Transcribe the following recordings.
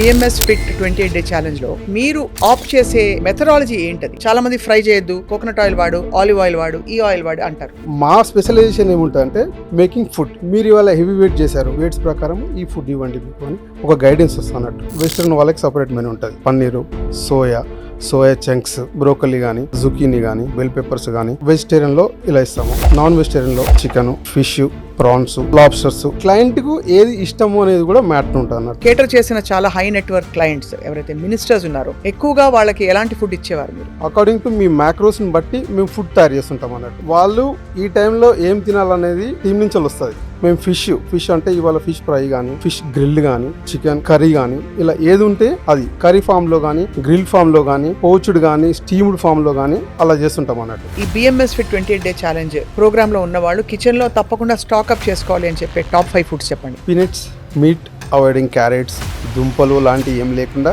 BMS fit 28 day challenge లో మీరు opt చేసే మెథడాలజీ ఏంటది? చాలా మంది ఫ్రై చేయొద్దు, కోకోనట్ ఆయిల్ వాడు, ఆలివ్ ఆయిల్ వాడు, ఈ ఆయిల్ వాడు అంటారు. మా స్పెషలైజేషన్ ఏముంటుందంటే మేకింగ్ ఫుడ్. మీరు ఇవాళ హెవీ వెయిట్ చేశారు, వెయిట్స్ ప్రకారం ఈ ఫుడ్ ఇవ్వండి మీకు అని ఒక గైడెన్స్ వస్తున్నట్టు. వెస్టర్న్ వాళ్ళకి సపరేట్ మెనూ ఉంటుంది. పన్నీరు, సోయా చంక్స్, బ్రోకలీ కానీ, జుకీనీ కానీ, బెల్ పెప్పర్స్ కానీ. వెజిటేరియన్ లో ఇలా ఇస్తాము. నాన్ వెజిటేరియన్ లో chicken, fish, prawns, lobsters. Client కు ఏది ఇష్టము అనేది కూడా మ్యాటర్ ఉంటుంది అన్నట్టు. కేటర్ చేసిన చాలా హై నెట్వర్క్ క్లయింట్స్ ఎవరైతే మినిస్టర్స్ ఉన్నారో ఎక్కువగా వాళ్ళకి ఎలాంటి ఫుడ్ ఇచ్చేవారు మీరు? అకార్డింగ్ టు మీ మ్యాక్రోస్ ని బట్టి మేము ఫుడ్ తయారు చేస్తుంటాం అన్నట్టు. వాళ్ళు ఈ టైంలో ఏం తినాలనేది టీం నుంచి వస్తుంది. మేము ఫిష్ అంటే ఇవాళ ఫిష్ ఫ్రై కానీ, ఫిష్ గ్రిల్ కానీ, చికెన్ కర్రీ కానీ, ఇలా ఏది ఉంటే అది కర్రీ ఫామ్ లో కానీ, గ్రిల్ ఫామ్ లో కానీ, పోచ్డ్ కానీ, స్టీమ్డ్ ఫామ్ లో కానీ అలా చేస్తుంటాం అన్నట్టు. ఈ BMS fit 28 day challenge program లో ఉన్న వాళ్ళు కిచెన్ లో తప్పకుండా స్టాక్అప్ చేసుకోవాలి అని చెప్పే టాప్ 5 ఫుడ్స్ చెప్పండి. పీనట్స్, మీట్, అవాయిడింగ్ క్యారెట్స్, దుంపలు లాంటివి ఏం లేకుండా.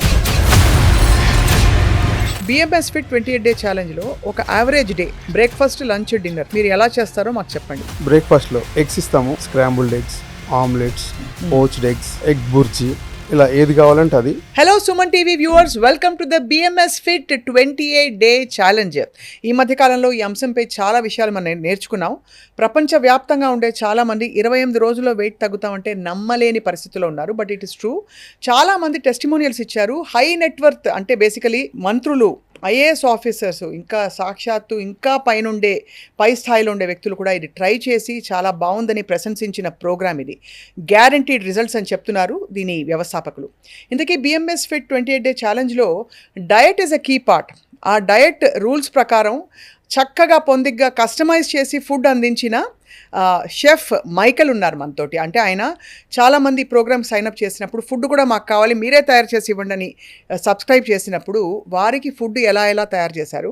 బిఎంఎస్ ఫిట్ 28 డే ఛాలెంజ్ లో ఒక average day breakfast, lunch, dinner మీరు ఎలా చేస్తారో మాకు చెప్పండి. బ్రేక్ఫాస్ట్ లో ఎగ్స్ ఇస్తాము. Scrambled eggs, omelettes, poached eggs, egg bhurji, ఇలా ఏది కావాలంటే అది. Hello Suman TV viewers, welcome to the BMS fit 28 day challenge. ఈ మధ్యకాలంలో ఈ అంశంపై చాలా విషయాలు మనం నేర్చుకున్నాం. ప్రపంచవ్యాప్తంగా ఉండే చాలామంది 28 రోజుల్లో వెయిట్ తగ్గుతామంటే నమ్మలేని పరిస్థితిలో ఉన్నారు. But it is true. చాలామంది టెస్టిమోనియల్స్ ఇచ్చారు. హై నెట్వర్త్ అంటే బేసికలీ మంత్రులు, ఐఏఎస్ ఆఫీసర్స్, ఇంకా సాక్షాత్తు ఇంకా పై స్థాయిలో ఉండే వ్యక్తులు కూడా ఇది ట్రై చేసి చాలా బాగుందని ప్రశంసించిన ప్రోగ్రామ్ ఇది. గ్యారంటీడ్ రిజల్ట్స్ అని చెప్తున్నారు దీని వ్యవస్థాపకులు. ఇంతకీ బిఎంఎస్ ఫిట్ 28 డే ఛాలెంజ్లో diet is a key part. ఆ డయట్ రూల్స్ ప్రకారం చక్కగా పొందిగ్గా కస్టమైజ్ చేసి ఫుడ్ అందించిన షెఫ్ మైకల్ ఉన్నారు మనతోటి. అంటే ఆయన చాలామంది ప్రోగ్రామ్ సైన్అప్ చేసినప్పుడు ఫుడ్ కూడా మాకు కావాలి, మీరే తయారు చేసి ఇవ్వండి అని సబ్స్క్రైబ్ చేసినప్పుడు వారికి ఫుడ్ ఎలా తయారు చేశారు,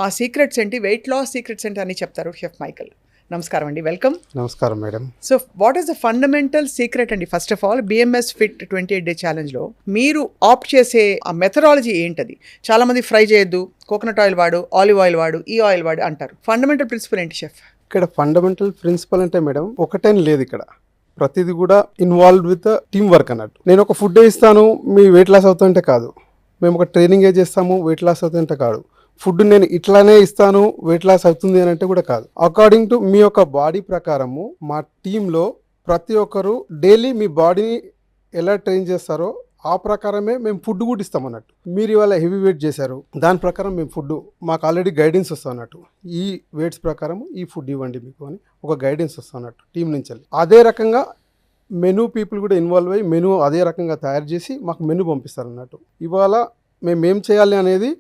ఆ సీక్రెట్స్ ఏంటి, వెయిట్ లాస్ సీక్రెట్స్ ఏంటి అని చెప్తారు షెఫ్ మైకల్. నమస్కారం అండి, వెల్కమ్. నమస్కారం madam. So what is the fundamental secret అండి? First of all BMS fit 28 day ఛాలెంజ్లో మీరు ఆప్ట్ చేసే ఆ మెథడాలజీ ఏంటది? చాలామంది ఫ్రై చేయొద్దు, కోకోనట్ ఆయిల్ వాడు, ఆలివ్ ఆయిల్ వాడు, ఈ ఆయిల్ వాడు అంటారు. ఫండమెంటల్ ప్రిన్సిపల్ ఏంటి షెఫ్? ఇక్కడ ఫండమెంటల్ ప్రిన్సిపల్ అంటే మేడం ఒకటేం లేదు. ఇక్కడ ప్రతిదీ కూడా ఇన్వాల్వ్ విత్ టీమ్ వర్క్ అన్నట్టు. నేను ఒక ఫుడ్ ఇస్తాను, మీ వెయిట్ లాస్ అవుతుంటే కాదు. మేము ఒక ట్రైనింగ్ చేస్తాము, వెయిట్ లాస్ అవుతుంటే కాదు. ఫుడ్ నేను ఇట్లానే ఇస్తాను, వెయిట్ లాస్ అవుతుంది అని అంటే కూడా కాదు. అకార్డింగ్ టు మీ యొక్క బాడీ ప్రకారము మా టీంలో ప్రతి ఒక్కరు డైలీ మీ బాడీని ఎలా ట్రైన్ చేస్తారో ఆ ప్రకారమే మేము ఫుడ్ కూడా ఇస్తాం అన్నట్టు. మీరు ఇవాళ హెవీ వెయిట్ చేశారు, దాని ప్రకారం మేము ఫుడ్, మాకు ఆల్రెడీ గైడెన్స్ వస్తాం అన్నట్టు. ఈ వెయిట్స్ ప్రకారం ఈ ఫుడ్ ఇవ్వండి మీకు అని ఒక గైడెన్స్ వస్తాం అన్నట్టు టీం నుంచి. అదే రకంగా మెనూ పీపుల్ కూడా ఇన్వాల్వ్ అయ్యి మెనూ అదే రకంగా తయారు చేసి మాకు మెనూ పంపిస్తారు అన్నట్టు. ఇవాళ మేము ఏం చేయాలి అనేది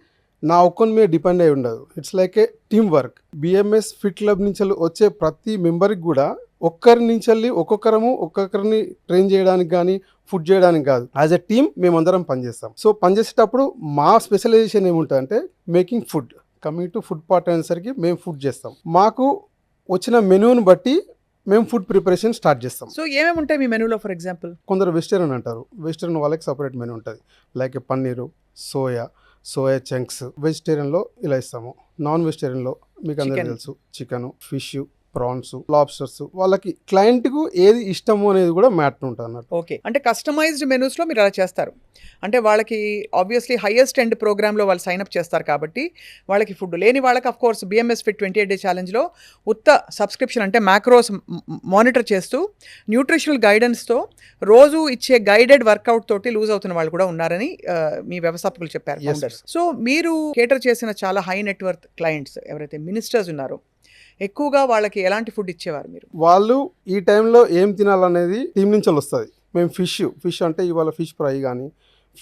నా ఒక్కరి మీద డిపెండ్ అయి ఉండదు. It's like A team work. BMS fit club నుంచి వచ్చే ప్రతి మెంబర్కి కూడా ఒక్కరి నుంచి ఒక్కొక్కరిని ట్రైన్ చేయడానికి కానీ ఫుడ్ చేయడానికి కాదు, యాజ్ ఎ టీమ్ మేమందరం పనిచేస్తాం. సో పనిచేసేటప్పుడు మా స్పెషలైజేషన్ ఏముంటుందంటే making food. Coming to food part అనేసరికి మేము ఫుడ్ చేస్తాం. మాకు వచ్చిన మెనూని బట్టి మేము ఫుడ్ ప్రిపరేషన్ స్టార్ట్ చేస్తాం. సో ఏమేమి ఉంటాయి మీ మెనూలో? ఫర్ ఎగ్జాంపుల్ కొందరు వెజిటేరియన్ అంటారు, వెజిటేరియన్ వాళ్ళకి సపరేట్ మెనూ ఉంటుంది. Like paneer, soya chunks. వెజిటేరియన్లో ఇలా ఇస్తాము. నాన్ వెజిటేరియన్లో మీకు అందరికీ తెలుసు చికెన్, ఫిష్, ప్రాన్స్, లాబ్స్టర్స్. వాళ్ళకి క్లయింట్ కు ఏది ఇష్టము అనేది కూడా మ్యాటర్ ఉంటుంది అన్నట్టు. ఓకే, అంటే కస్టమైజ్డ్ మెనూస్ లో మీరు అలా చేస్తారు. అంటే వాళ్ళకి ఆబ్వియస్లీ హైయెస్ట్ ఎండ్ ప్రోగ్రామ్ లో వాళ్ళు సైన్అప్ చేస్తారు కాబట్టి వాళ్ళకి ఫుడ్ లేని వాళ్ళకి of course BMS fit 28 day challenge లో ఉత్త సబ్స్క్రిప్షన్ అంటే మ్యాక్రోస్ మానిటర్ చేస్తూ న్యూట్రిషనల్ గైడెన్స్ తో రోజు ఇచ్చే గైడెడ్ వర్కౌట్ తోటి లూజ్ అవుతున్న వాళ్ళు కూడా ఉన్నారని మీ వ్యవస్థాపకులు చెప్పారు. సో మీరు కేటర్ చేసిన చాలా హై నెట్వర్క్ క్లయింట్స్ ఎవరైతే మినిస్టర్స్ ఉన్నారో ఎక్కువగా వాళ్ళకి ఎలాంటి ఫుడ్ ఇచ్చేవారు మీరు? వాళ్ళు ఈ టైంలో ఏం తినాలనేది టీం నుంచి వస్తుంది. మేము ఫిష్ అంటే ఇవాళ ఫిష్ ఫ్రై కానీ,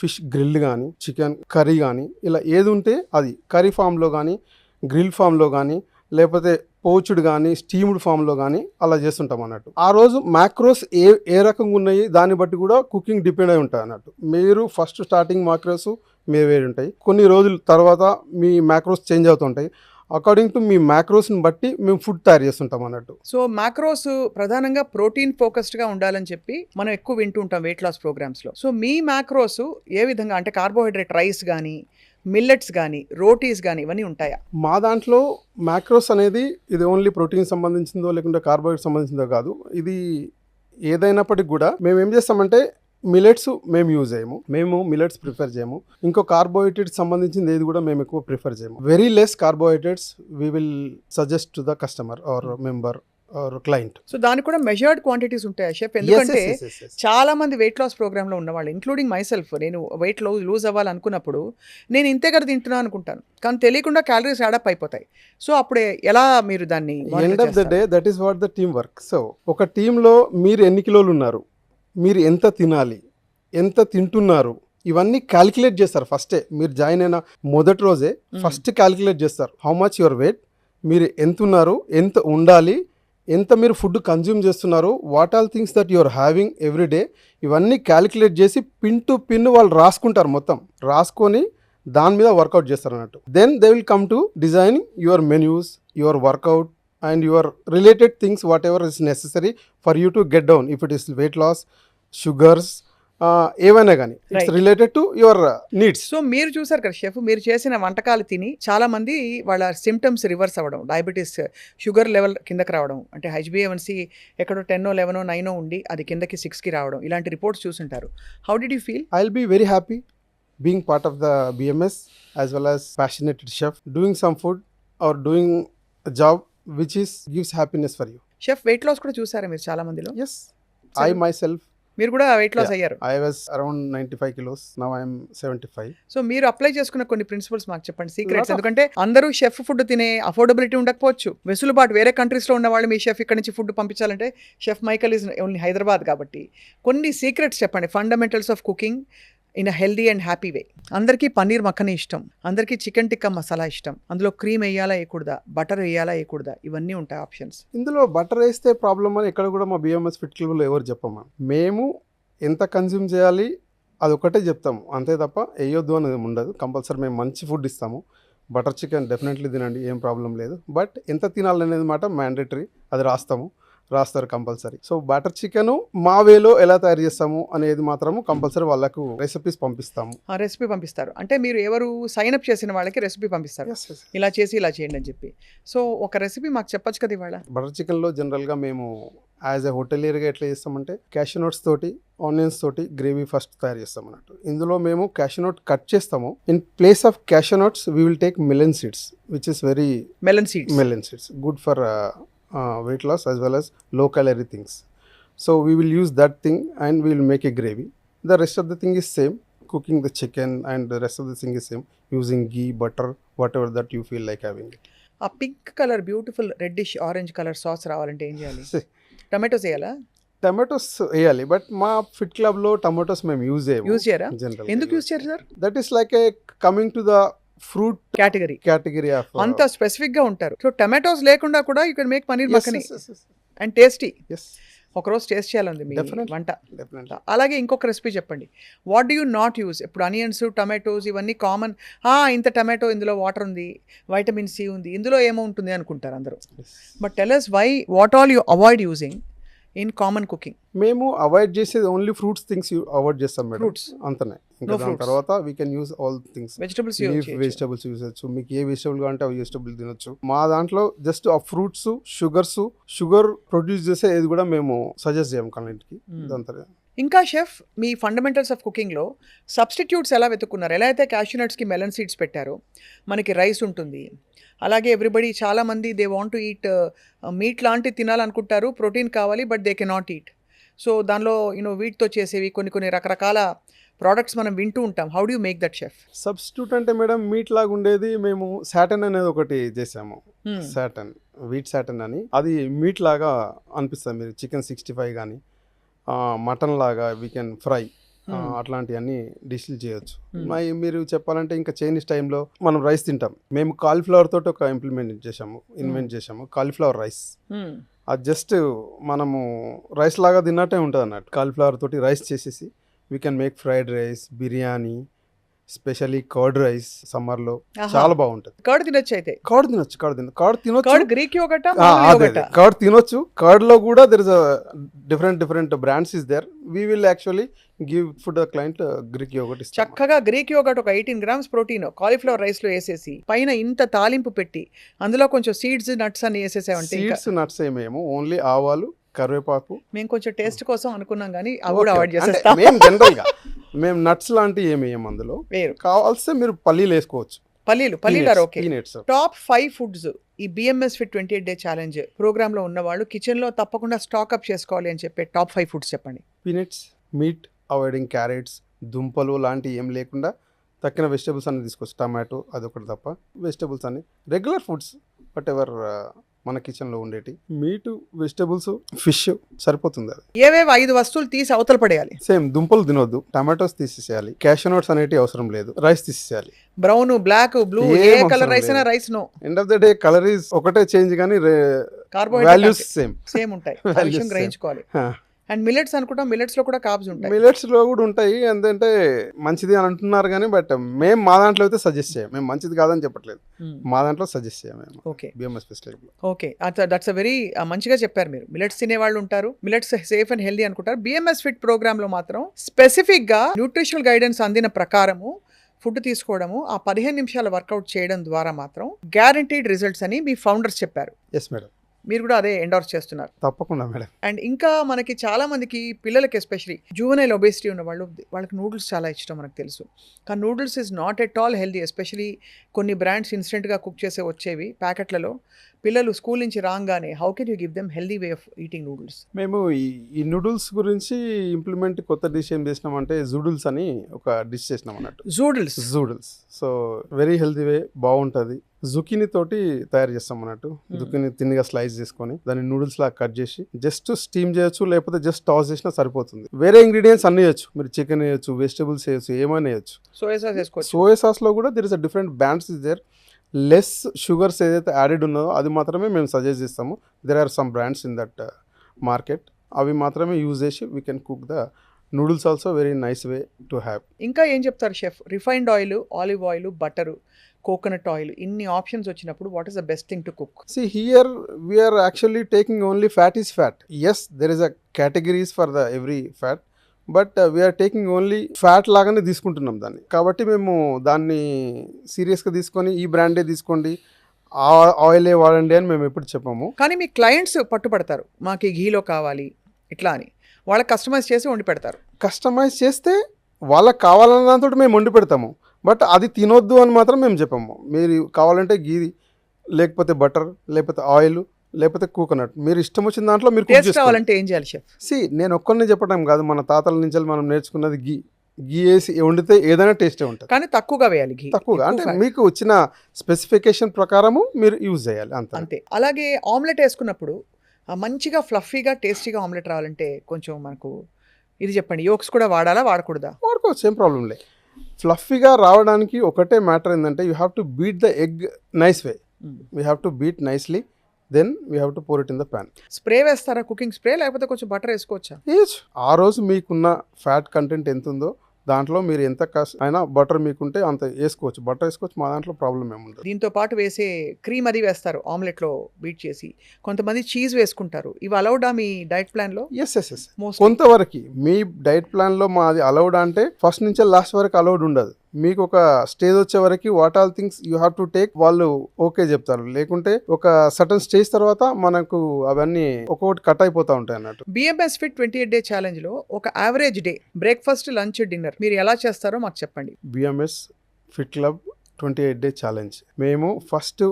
ఫిష్ గ్రిల్ కానీ, చికెన్ కర్రీ కానీ, ఇలా ఏది ఉంటే అది కర్రీ ఫామ్లో కానీ, గ్రిల్ ఫామ్లో కానీ, లేకపోతే పోచ్డ్ కానీ, స్టీమ్డ్ ఫామ్లో కానీ అలా చేస్తుంటాం అన్నట్టు. ఆ రోజు మ్యాక్రోస్ ఏ రకంగా ఉన్నాయి దాన్ని బట్టి కూడా కుకింగ్ డిపెండ్ అయి ఉంటుంది అన్నట్టు. మీరు ఫస్ట్ స్టార్టింగ్ మ్యాక్రోస్ మీరు వేరు ఉంటాయి, కొన్ని రోజుల తర్వాత మీ మ్యాక్రోస్ చేంజ్ అవుతుంటాయి. అకార్డింగ్ టు మీ మ్యాక్రోస్ని బట్టి మేము ఫుడ్ తయారు చేస్తుంటాం అన్నట్టు. సో మ్యాక్రోస్ ప్రధానంగా ప్రోటీన్ ఫోకస్డ్గా ఉండాలని చెప్పి మనం ఎక్కువ వింటూ ఉంటాం వెయిట్ లాస్ ప్రోగ్రామ్స్లో. సో మీ మ్యాక్రోస్ ఏ విధంగా అంటే కార్బోహైడ్రేట్ రైస్ కానీ, మిల్లెట్స్ కానీ, రోటీస్ కానీ ఇవన్నీ ఉంటాయా? మా దాంట్లో మ్యాక్రోస్ అనేది ఇది ఓన్లీ ప్రోటీన్ సంబంధించిందో లేకుంటే కార్బోహైడ్రేట్ సంబంధించిందో కాదు. ఇది ఏదైనప్పటికి కూడా మేము ఏం చేస్తామంటే మిలెట్స్ మేము యూజ్ చేయము, మేము మిలెట్స్ ప్రిఫర్ చేయము. ఇంకో కార్బోహైడ్రేట్స్ సంబంధించింది ఏది కూడా మేము ఎక్కువ ప్రిఫర్ చేయము. Very less carbohydrates we will suggest to the customer or member or client. So దానికి కూడా మెజర్డ్ క్వాంటిటీస్ ఉంటాయి షెఫ్, ఎందుకంటే చాలా మంది వెయిట్ లాస్ ప్రోగ్రామ్లో ఉన్నవాళ్ళు ఇంక్లూడింగ్ మై సెల్ఫ్, నేను వెయిట్ లూజ్ అవ్వాలనుకున్నప్పుడు నేను ఇంతే కదా తింటున్నా అనుకుంటాను, కానీ తెలియకుండా క్యాలరీస్ యాడప్ అయిపోతాయి. సో అప్పుడు ఎలా మీరు దాన్ని end of the day that is what the team work. So ఒక టీంలో మీరు ఎన్ని కిలోలు ఉన్నారు, మీరు ఎంత తినాలి, ఎంత తింటున్నారు, ఇవన్నీ క్యాలిక్యులేట్ చేస్తారు ఫస్టే. మీరు జాయిన్ అయిన మొదటి రోజే ఫస్ట్ క్యాలిక్యులేట్ చేస్తారు హౌ మచ్ యువర్ వెయిట్, మీరు ఎంత ఉన్నారు, ఎంత ఉండాలి, ఎంత మీరు ఫుడ్ కన్జ్యూమ్ చేస్తున్నారు, what all things that your having every day, ఇవన్నీ క్యాలిక్యులేట్ చేసి పిన్ టు పిన్ వాళ్ళు రాసుకుంటారు, మొత్తం రాసుకొని దాని మీద వర్కౌట్ చేస్తారు అన్నట్టు. Then they will come to designing your menus, your workout and your related things, whatever is necessary for you to get down, if it is weight loss, sugars, ఏవైనా కానీ it's related to your needs. So మీరు చూసారు కదా chef, మీరు చేసిన వంటకాలు తిని చాలా మంది వాళ్ళ సిమ్టమ్స్ రివర్స్ అవ్వడం, డయాబెటీస్ షుగర్ లెవెల్ కిందకి రావడం, అంటే HbA1c ఎక్కడో 10, 11, 9 ఉండి అది కిందకి 6కి రావడం, ఇలాంటి రిపోర్ట్స్ చూసుంటారు. How did you feel? I will be very happy being part of the BMS as well as passionate chef, doing some food or doing a job which is gives happiness for you. Chef weight loss కూడా చూసారా మీరు చాలా మందిలో? Yes, I myself, మీరు కూడా weight loss అయ్యారు. I was around 95 kilos, now I am 75. So మీరు apply చేసుకున్న కొన్ని ప్రిన్సిపల్స్ మాకు చెప్పండి, సీక్రెట్స్. ఎందుకంటే అందరూ షెఫ్ ఫుడ్ తినే అఫోర్డబిలిటీ ఉండకపోవచ్చు, వెసులుబాటు వేరే కంట్రీస్లో ఉన్న వాళ్ళు మీ షెఫ్ ఇక్కడ నుంచి ఫుడ్ పంపించాలంటే chef Michael is only Hyderabad కాబట్టి కొన్ని సీక్రెట్స్ చెప్పండి, fundamentals of cooking in a healthy and happy way. అందరికీ పన్నీర్ మక్కనే ఇష్టం, అందరికీ చికెన్ టిక్కా మసాలా ఇష్టం, అందులో క్రీమ్ వేయాలా వేయకూడదా, బటర్ వేయాలా వేయకూడదా, ఇవన్నీ ఉంటాయి ఆప్షన్స్. ఇందులో బటర్ వేస్తే ప్రాబ్లమ్ అని ఎక్కడ కూడా మా BMS ఫిట్ క్లబ్లో ఎవరు చెప్పమా. మేము ఎంత కన్జ్యూమ్ చేయాలి అదొకటే చెప్తాము, అంతే తప్ప వేయొద్దు అనేది ఉండదు. కంపల్సరీ మేము మంచి ఫుడ్ ఇస్తాము. బటర్ చికెన్ డెఫినెట్లీ తినండి, ఏం ప్రాబ్లం లేదు. బట్ ఎంత తినాలనేది మాట మ్యాండేటరీ, అది రాస్తారు కంపల్సరీ. సో బటర్ చికెన్ మా వేలో ఎలా తయారు చేస్తాము అనేది మాత్రము కంపల్సరీ వాళ్ళకు రెసిపీస్ పంపిస్తాము. రెసిపీ పంపిస్తారు అంటే మీరు ఎవరు సైన్ అప్ చేసిన వాళ్ళకి రెసిపీ పంపిస్తారు, ఇలా చేసి ఇలా చేయండి అని చెప్పి. సో ఒక రెసిపీ మాకు చెప్పొచ్చు కదా ఇవాళ. బటర్ చికెన్లో జనరల్గా మేము యాజ్ ఎ హోటలియర్గా ఎట్లా చేస్తామంటే క్యాష్యూ నట్స్ తోటి, ఆనియన్స్ తోటి గ్రేవీ ఫస్ట్ తయారు చేస్తాం అన్నట్టు. ఇందులో మేము క్యాష్యూ నట్ కట్ చేస్తాము. In place of cashew nuts we will take melon seeds, which is very melon seeds good for weight loss as well as low calorie things. So we will use that thing and we will make a gravy. The rest of the thing is same, cooking the chicken and the rest of the thing is same, using ghee, butter, whatever that you feel like having it. ఆ pink colour beautiful reddish orange colour sauce రావాలంటే ఏం చేయాలి? Tomatoes వేయాలా? Tomatoes వేయాలి, but మా fit క్లబ్లో tomatoes మేము use చేయరా? జనరల్. ఎందుకు యూజ్ చేయరు sir? That is like a coming to the fruit category of అంత స్పెసిఫిక్ గా ఉంటారు. సో టమాటోస్ లేకుండా కూడా you can make paneer makhani and tasty. ఒకరోజు టేస్ట్ చేయాలండి మీ వంట. అలాగే ఇంకొక రెసిపీ చెప్పండి, what do you not use? ఇప్పుడు ఆనియన్స్, టమాటోస్ ఇవన్నీ కామన్, ఇంత టమాటో ఇందులో వాటర్ ఉంది, వైటమిన్ C ఉంది, ఇందులో ఏమో ఉంటుంది అనుకుంటారు అందరూ. But tell us why, what all you avoid using in common cooking? మేము అవాయిడ్ చేసేది ఓన్లీ ఫ్రూట్స్ థింగ్స్ అవాయిడ్ చేస్తాం మేడం. ఫ్రూట్స్ అంతనే. ఇంకా దాని తర్వాత we can use all things. Vegetables use చేయొచ్చు, మీకు ఏ వెజిటబుల్ కావాలంటే ఆ వెజిటబుల్ తినొచ్చు. మా దాంట్లో జస్ట్ ఆ ఫ్రూట్స్, షుగర్ ప్రొడ్యూస్ చేసే ఏది కూడా మేము సజెస్ట్ చేయము క్లయింట్కి. దాంతో ఇంకా షెఫ్ మీ ఫండమెంటల్స్ ఆఫ్ కుకింగ్లో సబ్స్టిట్యూట్స్ ఎలా వెతుక్కున్నారు? ఎలా అయితే క్యాష్యూ నట్స్కి మెలన్ సీడ్స్ పెట్టారో, మనకి రైస్ ఉంటుంది, అలాగే ఎవ్రీబడి చాలామంది they want to eat meat లాంటివి తినాలనుకుంటారు, ప్రోటీన్ కావాలి, but they cannot eat. So దానిలో వీటితో చేసేవి కొన్ని రకరకాల ప్రోడక్ట్స్ మనం వింటూ ఉంటాం. How do you make that chef? Substitute అంటే మేడం మీట్ లాగా ఉండేది మేము సాటన్ అనేది ఒకటి చేసాము. వీట్ సాటన్ అని, అది మీట్ లాగా అనిపిస్తుంది. మీరు చికెన్ 65 కానీ మటన్ లాగా వీ కెన్ ఫ్రై, అట్లాంటివన్నీ డిష్లు చేయొచ్చు. మీరు చెప్పాలంటే ఇంకా చైనీస్ టైంలో మనం రైస్ తింటాం, మేము కాలీఫ్లవర్ తోటి ఒక ఇన్వెంట్ చేసాము కాలీఫ్లవర్ రైస్. అది జస్ట్ మనము రైస్ లాగా తిన్నట్టే ఉంటుంది అన్నట్టు. కాలీఫ్లవర్ తోటి రైస్ చేసేసి we can make fried rice, biryani, specially curd rice సమ్మర్లో చాలా బాగుంటుంది. కర్డ్ తినొచ్చు. అయితే కర్డ్ తినొచ్చు. గ్రీక్ యోగర్ట్ కర్డ్ తినొచ్చు. కర్డ్ లో కూడా there is different brands is there. We will actually give food the client Greek yogurt. చక్కగా గ్రీక్ యోగర్ట్ ఒక 18 grams ప్రోటీన్ కాలీఫ్లవర్ రైస్ లో వేసేసి పైన ఇంత తాలింపు పెట్టి అందులో కొంచెం సీడ్స్, నట్స్ అని వేసేసామంటే. సీడ్స్, నట్స్ ఏమేమో ఓన్లీ ఆవాలు, కరివేపాకు. మేము కొంచెం టేస్ట్ కోసం అనుకున్నాం కానీ అవి కూడా ఓకే, అవాయిడ్ అంటే చేసేస్తాం. మేము జనరల్గా మేము నట్స్ లాంటివి ఏమి వేయం అందులో. వేరు కావాల్స్తే మీరు పల్లీలు వేసుకోవచ్చు. పల్లీలు are okay. Peanuts. Top 5 foods ఈ BMS fit 28 day challenge program లో ఉన్న వాళ్ళు కిచెన్ లో తప్పకుండా స్టాక్ అప్ చేసుకోవాలి అని చెప్పే టాప్ 5 ఫుడ్స్ చెప్పండి. పీనట్స్, మీట్, అవాయిడింగ్ క్యారెట్స్, దుంపలు లాంటివి ఏం లేకుండా తక్కిన వెజిటేబుల్స్ అన్ని తీసుకోవచ్చు. టమాటో అదొకటి తప్ప వెజిటేబుల్స్ అన్ని రెగ్యులర్ ఫుడ్స్ వాట్ ఎవర్ మన కిచెన్లో ఉండేటి. మీటు, వెజిటేబుల్స్, ఫిష్ సరిపోతుంది. అది ఏవేవి 5 వస్తువులు తీసి అవతల పడేయాలి. సేమ్ దుంపలు తినొద్దు, టమాటోస్ తీసేసేయాలి, క్యాషూ నట్స్ అనేటివి అవసరం లేదు, రైస్ తీసేసేయాలి. బ్రౌన్, బ్లాక్, బ్లూ ఏ ఏం కలర్ అవసరం రైస్ అయినా లేదు. Rice no. End of the day colour is ఒకటే చేంజ్ కానీ కార్బోహైడ్రేట్ వాల్యూస్ సేమ్. సేమ్ ఉంటాయి. ఆ Values విషయం same. గ్రహించుకోవాలి. అండ్ మిల్లెట్స్ అనుకుంటాం, మిల్లెట్స్ లో కూడా కార్బ్స్ ఉంటాయి. మిల్లెట్స్ లో కూడా ఉంటాయి. ఏంటంటే మంచిది అని అంటున్నారు కానీ బట్ మేము మా దాంట్లో అయితే సజెస్ట్ చేయం. మేము మంచిది కాదని చెప్పట్లేదు, మా దాంట్లో సజెస్ట్ చేయం మేము okay BMS facility. Okay, that's a very మంచిగా చెప్పారు మీరు. మిల్లెట్స్ తినే వాళ్ళు ఉంటారు, మిల్లెట్స్ సేఫ్ అండ్ హెల్దీ అనుకుంటారు. బిఎంఎస్ ఫిట్ ప్రోగ్రామ్ లో మాత్రం స్పెసిఫిక్ గా న్యూట్రిషనల్ గైడెన్స్ అందిన ప్రకారము ఫుడ్ తీసుకోవడము, ఆ 15 నిమిషాల వర్కౌట్ చేయడం ద్వారా మాత్రం గ్యారంటీడ్ రిజల్ట్స్ అని మీ ఫౌండర్స్ చెప్పారు. ఎస్ మేడం, మీరు కూడా అదే ఎండోర్స్ చేస్తున్నారు. తప్పకుండా మేడం. అండ్ ఇంకా మనకి చాలా మందికి పిల్లలకి ఎస్పెషలీ జూవెనైల్ ఒబేసిటీ ఉన్న వాళ్ళకి నూడిల్స్ చాలా ఇష్టం మనకు తెలుసు. కానీ noodles is not at all healthy. Especially కొన్ని బ్రాండ్స్ ఇన్స్టెంట్గా కుక్ చేసే వచ్చేవి ప్యాకెట్లలో. పిల్లలు స్కూల్ నుంచి రాగానే how can you give them healthy way of eating noodles? మేము ఈ నూడిల్స్ గురించి ఇంప్లిమెంట్ కొత్త డిష్ ఏం చేసినామంటే జూడిల్స్ అని ఒక డిష్ చేసినాం అన్నట్టు. జూడిల్స్ సో వెరీ హెల్దీ వే, బాగుంటుంది. జుకీని తోటి తయారు చేస్తాం అన్నట్టు. జుకీని తిన్నిగా స్లైస్ చేసుకొని దాన్ని నూడిల్స్ లాగా కట్ చేసి జస్ట్ స్టీమ్ చేయొచ్చు, లేకపోతే జస్ట్ టాస్ చేసినా సరిపోతుంది. వేరే ఇంగ్రీడియంట్స్ అన్ని వేయచ్చు, మీరు చికెన్ వేయచ్చు, వెజిటేబుల్స్ వేయచ్చు, ఏమైనా వేయచ్చు. సోయా సాస్ వేసుకోవచ్చు. సోయా సాస్లో కూడా there is a different brands is there. Less sugars ఏదైతే యాడెడ్ ఉన్నదో అది మాత్రమే మేము సజెస్ట్ చేస్తాము. There are some brands in that market, అవి మాత్రమే యూజ్ చేసి we can cook the noodles also very nice way to have. ఇంకా ఏం చెప్తారు chef? Refined oil, olive oil, butter, coconut oil, ఇన్ని ఆప్షన్స్ వచ్చినప్పుడు what is the best thing to cook? See here we are actually taking only fat is fat. Yes, there is a categories for the every fat, but we're taking only fat లాగానే తీసుకుంటున్నాం దాన్ని. కాబట్టి మేము దాన్ని సీరియస్గా తీసుకొని ఈ బ్రాండే తీసుకోండి, ఆ ఆయిలే వాడండి అని మేము ఎప్పుడు చెప్పాము. కానీ మీ క్లయింట్స్ పట్టుబడతారు, మాకు ఈ ఘీలో కావాలి ఇట్లా అని. వాళ్ళకి కస్టమైజ్ చేసి వండి పెడతారు. కస్టమైజ్ చేస్తే వాళ్ళకి కావాలన్న దాంతో మేము వండి పెడతాము, బట్ అది తినొద్దు అని మాత్రం మేము చెప్పాము. మీరు కావాలంటే గీ, లేకపోతే బటర్, లేకపోతే ఆయిల్, లేకపోతే కోకోనట్, మీరు ఇష్టం వచ్చిన దాంట్లో మీరు టేస్ట్ కావాలంటే ఏం చేయాలి షెఫ్? నేను ఒక్కరిని చెప్పడం కాదు, మన తాతల నుంచి మనం నేర్చుకున్నది గీ వేసి వండితే ఏదైనా టేస్టే ఉంటుంది. కానీ తక్కువగా వేయాలి ఘీ, తక్కువగా అంటే మీకు వచ్చిన స్పెసిఫికేషన్ ప్రకారము మీరు యూజ్ చేయాలి అంతే. అలాగే ఆమ్లెట్ వేసుకున్నప్పుడు మంచిగా ఫ్లఫీగా టేస్టీగా ఆమ్లెట్ రావాలంటే కొంచెం మనకు ఇది చెప్పండి, యోక్స్ కూడా వాడాలా వాడకూడదా? వాడుకోవచ్చు, ఏం ప్రాబ్లం లేదు. ఫ్లఫీగా రావడానికి ఒకటే మ్యాటర్ ఏంటంటే you have to beat the egg nice way. We have to beat nicely, then we have to pour it in the pan. Spray వేస్తారా, కుకింగ్ స్ప్రే, లేకపోతే కొంచెం బటర్ వేసుకోవచ్చా? ఆ రోజు మీకున్న ఫ్యాట్ కంటెంట్ ఎంత ఉందో దాంట్లో మీరు ఎంత అయినా బటర్ మీకుంటే అంత వేసుకోవచ్చు, బటర్ వేసుకోవచ్చు, మా దాంట్లో ప్రాబ్లం ఏముంది. దీంతో పాటు వేసే క్రీమ్ అది వేస్తారు ఆమ్లెట్లో బీట్ చేసి, కొంతమంది చీజ్ వేసుకుంటారు. ఇవి అలౌడా మీ డైట్ ప్లాన్లో? ఎస్ కొంతవరకు మీ డైట్ ప్లాన్లో మాది అలౌడ్ అంటే ఫస్ట్ నుంచి లాస్ట్ వరకు అలౌడ్ ఉండదు. మీకు ఒక స్టేజ్ వచ్చే వరకు what all things you have to take వాళ్ళు ఓకే చెప్తారు, లేకుంటే ఒక సర్టన్ స్టేజ్ తర్వాత మనకు అవన్నీ ఒక్కొక్కటి కట్ అయిపోతూ ఉంటాయి అన్నట్టు. బిఎంఎస్ ఫిట్ 28 డే ఛాలెంజ్ లో ఒక average day breakfast, lunch, dinner మీరు ఎలా చేస్తారో మాకు చెప్పండి. BMS fit club 28 day challenge మేము ఫస్ట్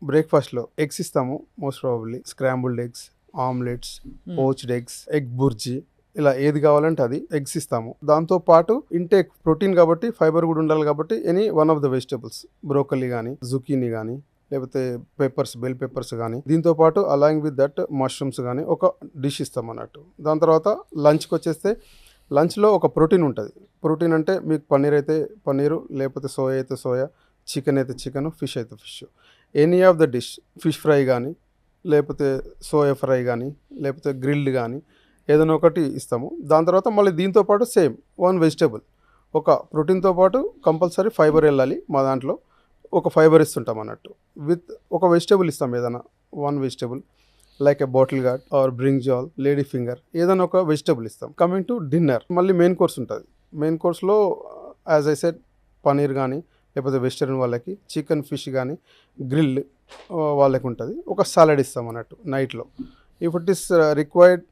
బ్రేక్ఫాస్ట్లో ఎగ్స్ ఇస్తాము, most probably scrambled eggs, omelettes, poached eggs, egg bhurji, ఇలా ఏది కావాలంటే అది ఎగ్స్ ఇస్తాము. దాంతో పాటు ఇంటేక్ ప్రోటీన్ కాబట్టి ఫైబర్ కూడా ఉండాలి కాబట్టి any one of the vegetables, broccoli కానీ, జుకీనీ కానీ, లేకపోతే పెప్పర్స్, బెల్ పెప్పర్స్ కానీ, దీంతో పాటు అలాంగ్ విత్ దట్ మష్రూమ్స్ కానీ ఒక డిష్ ఇస్తాం అన్నట్టు. దాని తర్వాత లంచ్కి వచ్చేస్తే లంచ్లో ఒక ప్రోటీన్ ఉంటుంది. ప్రోటీన్ అంటే మీకు పన్నీర్ అయితే పన్నీరు, లేకపోతే సోయా అయితే సోయా, చికెన్ అయితే చికెన్, ఫిష్ అయితే fish, any of the dish, fish fry కానీ, లేకపోతే సోయా ఫ్రై కానీ, లేకపోతే గ్రిల్డ్ కానీ, ఏదైనా ఒకటి ఇస్తాము. దాని తర్వాత మళ్ళీ దీంతో పాటు సేమ్ వన్ వెజిటేబుల్, ఒక ప్రోటీన్తో పాటు కంపల్సరీ ఫైబర్ వెళ్ళాలి. మా దాంట్లో ఒక ఫైబర్ ఇస్తుంటాం అన్నట్టు. విత్ ఒక వెజిటేబుల్ ఇస్తాం, ఏదైనా one vegetable like a bottle gourd or brinjal, lady finger, ఏదైనా ఒక వెజిటేబుల్ ఇస్తాం. కమింగ్ టు డిన్నర్, మళ్ళీ మెయిన్ కోర్స్ ఉంటుంది. మెయిన్ కోర్స్లో యాజ్ ఐ సెడ్ పనీర్ కానీ, లేకపోతే వెజిటేరియన్ వాళ్ళకి చికెన్, ఫిష్ కానీ, గ్రిల్ వాళ్ళకి ఉంటుంది. ఒక సాలడ్ ఇస్తాం అన్నట్టు నైట్లో. If it is required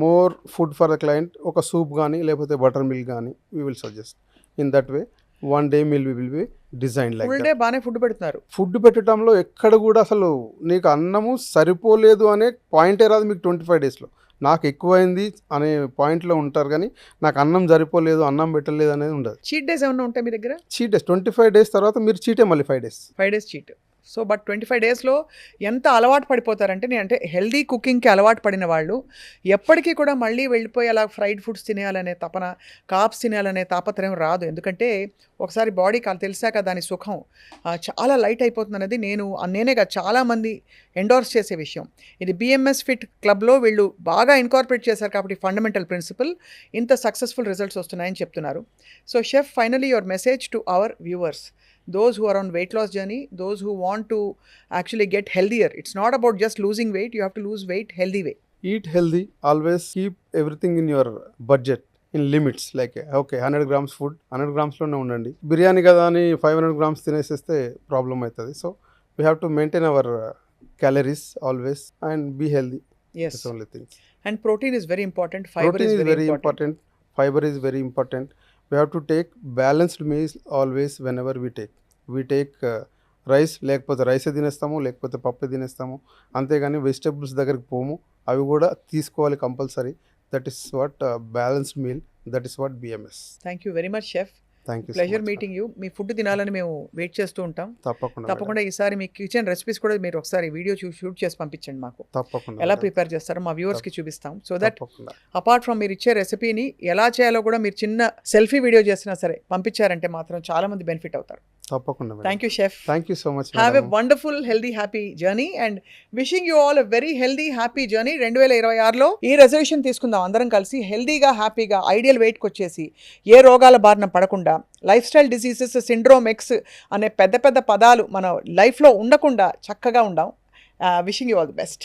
more food for the client, ఒక సూప్ కానీ లేకపోతే బటర్ మిల్క్ కానీ we will suggest. In that way 1 day meal will be design like full day బాగానే ఫుడ్ పెడుతున్నారు. ఫుడ్ పెట్టడంలో ఎక్కడ కూడా అసలు నీకు అన్నము సరిపోలేదు అనే పాయింటే రాదు మీకు 25 daysలో. నాకు ఎక్కువైంది అనే పాయింట్లో ఉంటారు కానీ నాకు అన్నం సరిపోలేదు, అన్నం పెట్టలేదు అనేది ఉండదు. చీట్ డేస్ ఏమన్నా ఉంటాయి మీ దగ్గర? చీట్ డేస్ 25 days తర్వాత మీరు చీటే మళ్ళీ 5 days. 5 days cheat. So but 25 daysలో ఎంత అలవాటు పడిపోతారంటే, నేను అంటే హెల్దీ కుకింగ్కి అలవాటు పడిన వాళ్ళు ఎప్పటికీ కూడా మళ్ళీ వెళ్ళిపోయి అలా ఫ్రైడ్ ఫుడ్స్ తినేయాలనే తపన, కాప్స్ తినేయాలనే తాపత్రయం రాదు. ఎందుకంటే ఒకసారి బాడీకి అది తెలిసాక దాని సుఖం చాలా లైట్ అయిపోతుంది అనేది నేనేగా చాలామంది ఎండోర్స్ చేసే విషయం. ఇది బిఎంఎస్ ఫిట్ క్లబ్లో వీళ్ళు బాగా ఇన్కార్పొరేట్ చేశారు కాబట్టి ఫండమెంటల్ ప్రిన్సిపల్ ఇంత సక్సెస్ఫుల్ రిజల్ట్స్ వస్తున్నాయని చెప్తున్నారు. So chef, finally your message to our viewers, those who are on weight loss journey, those who want to actually get healthier. It's not about just losing weight, you have to lose weight healthy way. Eat healthy, always keep everything in your budget, in limits. Like okay, 100 grams food 100 grams లోనే ఉండండి. బిర్యానీ కదా అని 500 grams తినేసేస్తే problem అవుతుంది. So we have to maintain our calories always and be healthy. Yes. That's the only thing. And protein is very important. Fiber Protein is very important. Fiber is very important. We have to take balanced meals always whenever we take rice, లేకపోతే రైసే తినేస్తాము, లేకపోతే పప్పు తినేస్తాము, అంతేగాని vegetables దగ్గరికి పోము. అవి కూడా తీసుకోవాలి compulsory. That is what balanced meal, that is what BMS. Thank you very much, chef. Thank you. Pleasure meeting you. Me food తినాలని మేము వెయిట్ చేస్తూ ఉంటాం. తప్పకుండా ఈసారి మీ కిచెన్ రెసిపీస్ కూడా మీరు ఒకసారి వీడియో షూట్ చేసి పంపించండి మాకు. తప్పకుండా ఎలా ప్రిపేర్ చేస్తారో మా వ్యూవర్స్కి చూపిస్తాం. సో దట్ తప్పకుండా అపార్ట్ ఫ్రమ్ మీరు ఇచ్చే రెసిపీని ఎలా చేయాలో కూడా మీరు చిన్న సెల్ఫీ వీడియో చేసినా సరే పంపించారంటే మాత్రం చాలా మంది బెనిఫిట్ అవుతారు. తప్పకుండా. Thank you chef. Thank you so much. Have a wonderful healthy happy journey and wishing you all a very healthy happy journey. 2026లో ఈ రెజల్యూషన్ తీసుకుందాం అందరం కలిసి. హెల్దీగా హ్యాపీగా ఐడియల్ వెయిట్కి వచ్చేసి ఏ రోగాల బారిన పడకుండా, life style diseases, syndrome X అనే పెద్ద పెద్ద పదాలు మన లైఫ్లో ఉండకుండా చక్కగా ఉందాం. Wishing you all the best.